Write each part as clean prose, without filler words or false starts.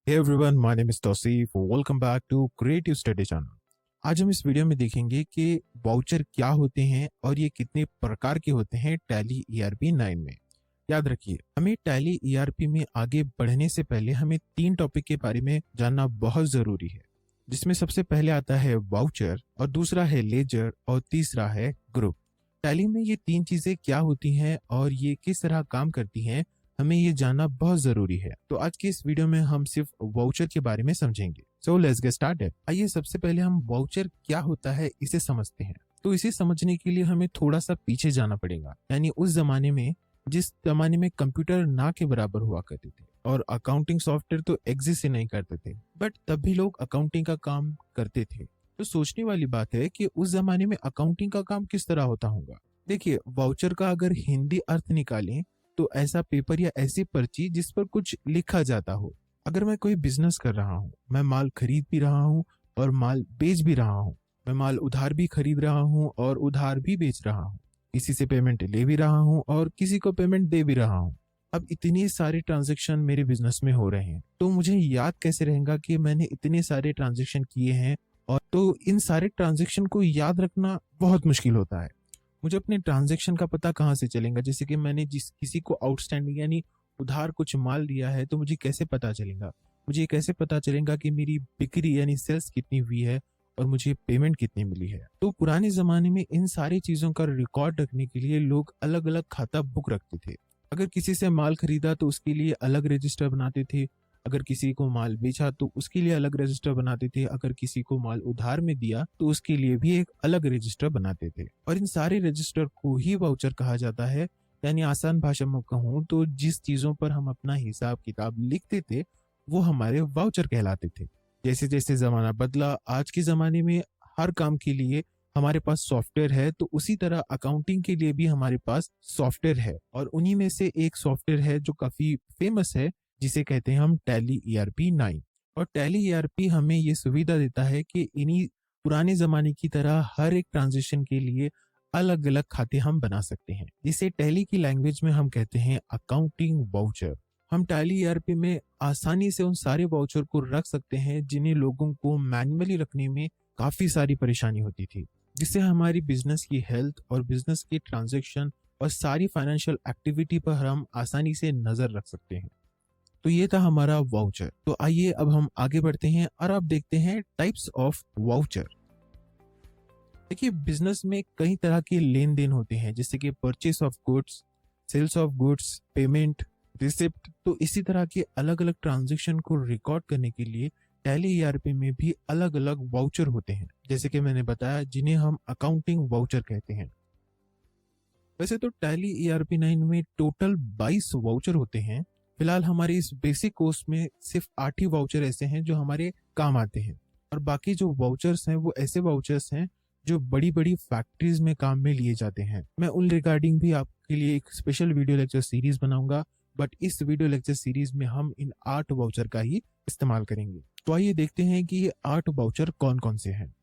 Hey everyone, my name is Tausif. Welcome back to Creative Study Channel. आज हम इस video में देखेंगे कि वाउचर क्या होते हैं और ये कितने प्रकार के होते हैं टैली ERP 9 में। याद रखिए, हमें टैली ERP में आगे बढ़ने से पहले हमें 3 टॉपिक के बारे में जानना बहुत जरूरी है, जिसमें सबसे पहले आता है वाउचर और दूसरा है लेजर और तीसरा है ग्रुप। टैली में ये 3 चीजें क्या होती हैं और ये किस तरह काम करती हैं, हमें ये जानना बहुत जरूरी है। तो आज की इस वीडियो में हम सिर्फ वाउचर के बारे में समझेंगे। So let's get started. आइए सबसे पहले हम वाउचर क्या होता है इसे समझते हैं। तो इसे समझने के लिए हमें थोड़ा सा पीछे जाना पड़ेगा, यानी उस जमाने में जिस जमाने में कंप्यूटर ना के बराबर हुआ करते थे और अकाउंटिंग सॉफ्टवेयर तो एग्जिस्ट ही नहीं करते थे, बट तब भी लोग अकाउंटिंग का काम करते थे। तो सोचने वाली बात है कि उस जमाने में अकाउंटिंग का काम किस तरह होता होगा। देखिए, वाउचर का अगर हिंदी अर्थ निकालें तो ऐसा पेपर या ऐसी पर्ची जिस पर कुछ लिखा जाता हो। अगर मैं कोई बिजनेस कर रहा हूँ, मैं माल खरीद भी रहा हूँ और माल बेच भी रहा हूँ, मैं माल उधार भी खरीद रहा हूँ और उधार भी बेच रहा हूँ, किसी से पेमेंट ले भी रहा हूँ और किसी को पेमेंट दे भी रहा हूँ। अब इतने सारे ट्रांजेक्शन मेरे बिजनेस में हो रहे हैं, तो मुझे याद कैसे रहेगा कि मैंने इतने सारे ट्रांजेक्शन किए हैं। और तो इन सारे ट्रांजेक्शन को याद रखना बहुत मुश्किल होता है। मुझे अपने ट्रांजैक्शन का पता कहाँ से चलेगा? जैसे कि मैंने जिस किसी को आउटस्टैंडिंग यानी उधार कुछ माल दिया है, तो मुझे कैसे पता चलेगा? मुझे ये कैसे पता चलेगा कि मेरी बिक्री यानी सेल्स कितनी हुई है और मुझे पेमेंट कितनी मिली है? तो पुराने जमाने में इन सारी चीजों का रिकॉर्ड रखने के लिए लोग अलग अलग खाता बुक रखते थे। अगर किसी से माल खरीदा तो उसके लिए अलग रजिस्टर बनाते थे, अगर किसी को माल बेचा तो उसके लिए अलग रजिस्टर बनाते थे, अगर किसी को माल उधार में दिया तो उसके लिए भी एक अलग रजिस्टर बनाते थे। और इन सारे रजिस्टर को ही वाउचर कहा जाता है। यानी आसान भाषा में कहूँ तो जिस चीजों पर हम अपना हिसाब किताब लिखते थे वो हमारे वाउचर कहलाते थे। जैसे जैसे जमाना बदला, आज के जमाने में हर काम के लिए हमारे पास सॉफ्टवेयर है, तो उसी तरह अकाउंटिंग के लिए भी हमारे पास सॉफ्टवेयर है। और उन्हीं में से एक सॉफ्टवेयर है जो काफी फेमस है, जिसे कहते हैं हम टैली ERP 9। और टैली ERP हमें ये सुविधा देता है कि इन्हीं पुराने जमाने की तरह हर एक ट्रांजेक्शन के लिए अलग अलग खाते हम बना सकते हैं, जिसे टैली की लैंग्वेज में हम कहते हैं अकाउंटिंग वाउचर। हम टैली ERP में आसानी से उन सारे वाउचर को रख सकते हैं जिन्हें लोगों को मैन्युअली रखने में काफी सारी परेशानी होती थी, जिससे हमारी बिजनेस की हेल्थ और बिजनेस की ट्रांजेक्शन और सारी फाइनेंशियल एक्टिविटी पर हम आसानी से नजर रख सकते हैं। तो ये था हमारा वाउचर। तो आइए अब हम आगे बढ़ते हैं और अब देखते हैं टाइप्स ऑफ वाउचर। देखिए, बिजनेस में कई तरह के लेन देन होते हैं, जैसे कि purchase of goods, sales of goods, payment, receipt. तो इसी तरह के अलग अलग ट्रांजेक्शन को रिकॉर्ड करने के लिए टैली ERP में भी अलग अलग वाउचर होते हैं, जैसे कि मैंने बताया, जिन्हें हम अकाउंटिंग वाउचर कहते हैं। वैसे तो टैली ERP 9 में टोटल 22 वाउचर होते हैं। फिलहाल हमारे इस बेसिक कोर्स में सिर्फ 8 ही वाउचर ऐसे हैं जो हमारे काम आते हैं, और बाकी जो वाउचर्स हैं वो ऐसे वाउचर्स हैं जो बड़ी बड़ी फैक्ट्रीज में काम में लिए जाते हैं। मैं उन रिगार्डिंग भी आपके लिए एक स्पेशल वीडियो लेक्चर सीरीज बनाऊंगा, बट इस वीडियो लेक्चर सीरीज में हम इन 8 वाउचर का ही इस्तेमाल करेंगे। तो आइए देखते हैं कि ये 8 वाउचर कौन कौन से हैं।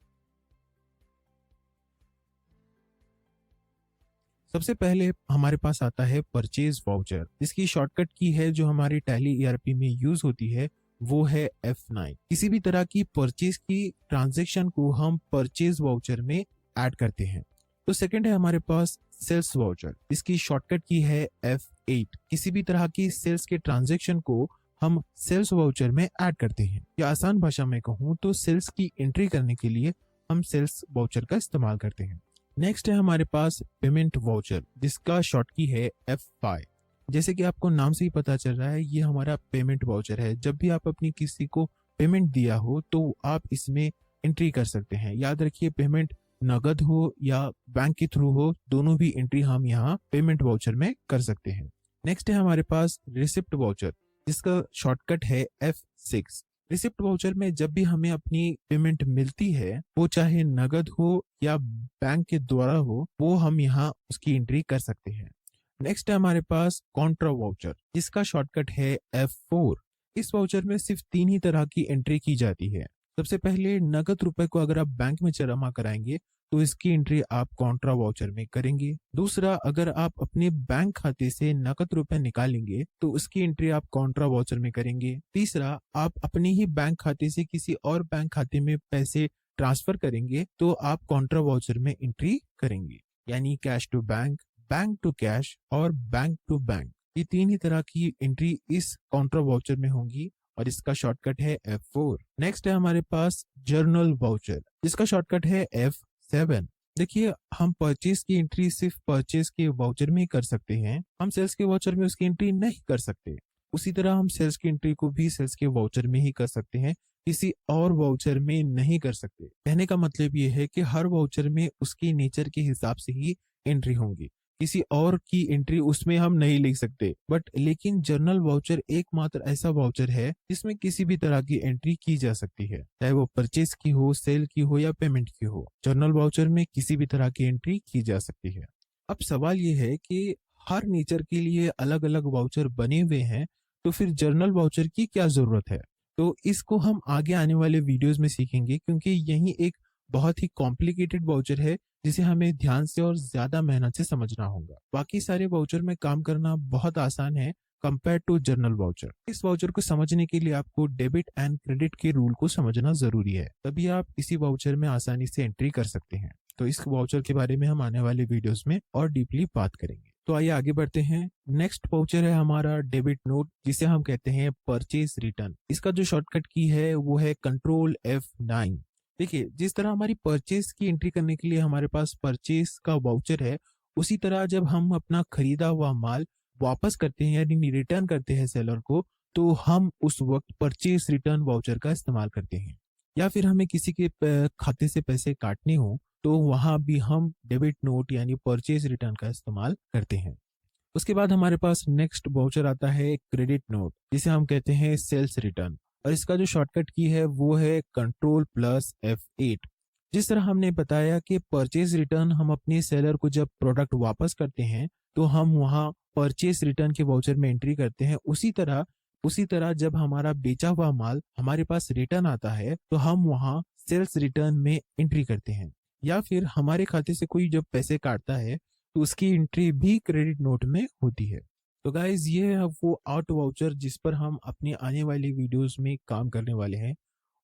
सबसे पहले हमारे पास आता है परचेज वाउचर, जिसकी शॉर्टकट की है जो हमारी टैली ERP में यूज होती है, वो है F9। किसी भी तरह की परचेज की ट्रांजैक्शन को हम परचेज वाउचर में ऐड करते हैं। तो सेकंड है हमारे पास सेल्स वाउचर, इसकी शॉर्टकट की है F8। किसी भी तरह की सेल्स के ट्रांजैक्शन को हम सेल्स वाउचर में ऐड करते हैं, या आसान भाषा में कहूँ तो सेल्स की एंट्री करने के लिए हम सेल्स वाउचर का इस्तेमाल करते हैं। नेक्स्ट है हमारे पास पेमेंट वाउचर, जिसका शॉर्ट की है F5। जैसे कि आपको नाम से ही पता चल रहा है, ये हमारा पेमेंट वाउचर है। जब भी आप अपनी किसी को पेमेंट दिया हो तो आप इसमें एंट्री कर सकते हैं। याद रखिए, पेमेंट नगद हो या बैंक के थ्रू हो, दोनों भी एंट्री हम यहाँ पेमेंट वाउचर में कर सकते हैं। नेक्स्ट है हमारे पास रिसिप्ट वाउचर, जिसका शॉर्टकट है F6। रिसिप्ट वाउचर में जब भी हमें अपनी पेमेंट मिलती है, वो चाहे नगद हो या बैंक के द्वारा हो, वो हम यहाँ उसकी एंट्री कर सकते हैं। नेक्स्ट है हमारे पास कॉन्ट्रा वाउचर, जिसका शॉर्टकट है F4। इस वाउचर में सिर्फ 3 ही तरह की एंट्री की जाती है। सबसे पहले, नगद रुपए को अगर आप बैंक में जमा कराएंगे तो इसकी एंट्री आप कॉन्ट्रा वाउचर में करेंगे। दूसरा, अगर आप अपने बैंक खाते से नकद रुपए निकालेंगे तो उसकी एंट्री आप कॉन्ट्रा वाउचर में करेंगे। तीसरा, आप अपने ही बैंक खाते से किसी और बैंक खाते में पैसे ट्रांसफर करेंगे तो आप कॉन्ट्रा वाउचर में एंट्री करेंगे। यानी cash to bank, bank to cash और बैंक टू बैंक, ये तीन ही तरह की एंट्री इस काउंटर वाउचर में होंगी और इसका शॉर्टकट है F4। नेक्स्ट है हमारे पास जर्नल वाउचर, जिसका शॉर्टकट है F7। देखिए, हम परचेज की एंट्री सिर्फ परचेज के वाउचर में ही कर सकते हैं, हम सेल्स के वाउचर में उसकी एंट्री नहीं कर सकते। उसी तरह हम सेल्स की एंट्री को भी सेल्स के वाउचर में ही कर सकते हैं, किसी और वाउचर में नहीं कर सकते। कहने का मतलब ये है कि हर वाउचर में उसकी नेचर के हिसाब से ही एंट्री होंगी, किसी और की एंट्री उसमें हम नहीं लिख सकते। लेकिन जर्नल वाउचर एकमात्र ऐसा वाउचर है जिसमें किसी भी तरह की एंट्री की जा सकती है, चाहे वो परचेज की हो, सेल की हो या पेमेंट की हो। जर्नल वाउचर में किसी भी तरह की एंट्री की जा सकती है। अब सवाल ये है कि हर नेचर के लिए अलग अलग वाउचर बने हुए हैं, तो फिर जर्नल वाउचर की क्या जरूरत है? तो इसको हम आगे आने वाले वीडियोस में सीखेंगे, क्योंकि यही एक बहुत ही कॉम्प्लिकेटेड वाउचर है जिसे हमें ध्यान से और ज्यादा मेहनत से समझना होगा। बाकी सारे वाउचर में काम करना बहुत आसान है कंपेयर टू जर्नल वाउचर। इस वाउचर को समझने के लिए आपको डेबिट एंड क्रेडिट के रूल को समझना जरूरी है, तभी आप इसी वाउचर में आसानी से एंट्री कर सकते हैं। तो इस वाउचर के बारे में हम आने वाले वीडियोस में और डीपली बात करेंगे। तो आइए आगे बढ़ते हैं। नेक्स्ट वाउचर है हमारा डेबिट नोट, जिसे हम कहते हैं परचेज रिटर्न। इसका जो शॉर्टकट की है वो है कंट्रोल F9। देखिए, जिस तरह हमारी परचेज की एंट्री करने के लिए हमारे पास परचेज का वाउचर है, उसी तरह जब हम अपना खरीदा हुआ माल वापस करते हैं यानी रिटर्न करते हैं सेलर को, तो हम उस वक्त परचेज रिटर्न वाउचर का इस्तेमाल करते हैं। या फिर हमें किसी के खाते से पैसे काटने हो तो वहां भी हम डेबिट नोट यानी परचेज रिटर्न का इस्तेमाल करते हैं। उसके बाद हमारे पास नेक्स्ट वाउचर आता है क्रेडिट नोट, जिसे हम कहते हैं सेल्स रिटर्न, और इसका जो शॉर्टकट की है वो है कंट्रोल प्लस F8। जिस तरह हमने बताया कि परचेज रिटर्न हम अपने सेलर को जब प्रोडक्ट वापस करते हैं तो हम वहां परचेज रिटर्न के वाउचर में एंट्री करते हैं, उसी तरह जब हमारा बेचा हुआ माल हमारे पास रिटर्न आता है तो हम वहां सेल्स रिटर्न में एंट्री करते हैं। या फिर हमारे खाते से कोई जब पैसे काटता है तो उसकी एंट्री भी क्रेडिट नोट में होती है। तो गाइज, ये है वो आउट वाउचर जिस पर हम अपने आने वाली वीडियोस में काम करने वाले हैं।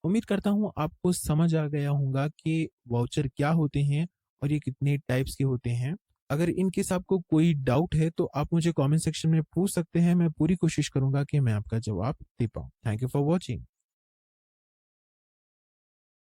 उम्मीद करता हूँ आपको समझ आ गया होगा कि वाउचर क्या होते हैं और ये कितने टाइप्स के होते हैं। अगर इन केस आपको कोई डाउट है तो आप मुझे कमेंट सेक्शन में पूछ सकते हैं, मैं पूरी कोशिश करूंगा कि मैं आपका जवाब दे पाऊँ। Thank you for watching.